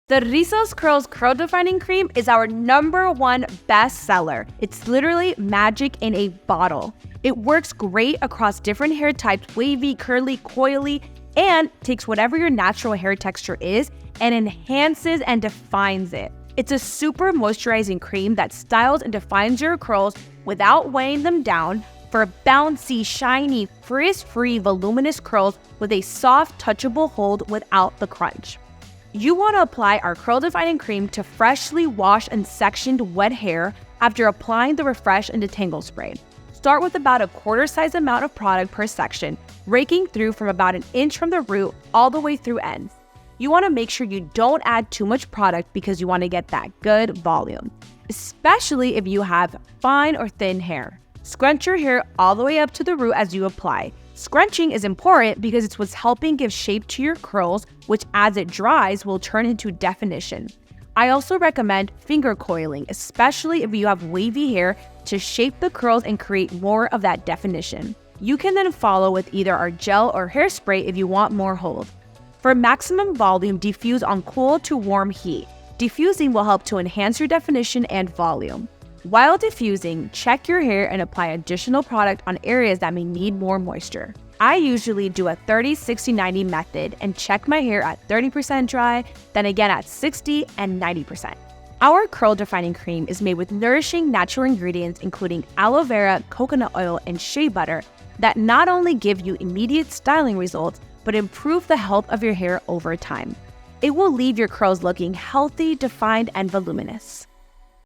The Rizos Curls Curl Defining Cream is our #1 bestseller. It's literally magic in a bottle. It works great across different hair types, wavy, curly, coily, and takes whatever your natural hair texture is and enhances and defines it. It's a super moisturizing cream that styles and defines your curls without weighing them down for bouncy, shiny, frizz-free, voluminous curls with a soft, touchable hold without the crunch. You want to apply our curl defining cream to freshly washed and sectioned wet hair after applying the Refresh and Detangle spray. Start with about a quarter-size amount of product per section, raking through from about an inch from the root all the way through ends. You want to make sure you don't add too much product because you want to get that good volume, especially if you have fine or thin hair. Scrunch your hair all the way up to the root as you apply. Scrunching is important because it's what's helping give shape to your curls, which as it dries will turn into definition. I also recommend finger coiling, especially if you have wavy hair, to shape the curls and create more of that definition. You can then follow with either our gel or hairspray if you want more hold. For maximum volume, diffuse on cool to warm heat. Diffusing will help to enhance your definition and volume. While diffusing, check your hair and apply additional product on areas that may need more moisture. I usually do a 30-60-90 method and check my hair at 30% dry, then again at 60 and 90%. Our curl defining cream is made with nourishing natural ingredients including aloe vera, coconut oil, and shea butter that not only give you immediate styling results, but improve the health of your hair over time. It will leave your curls looking healthy, defined, and voluminous.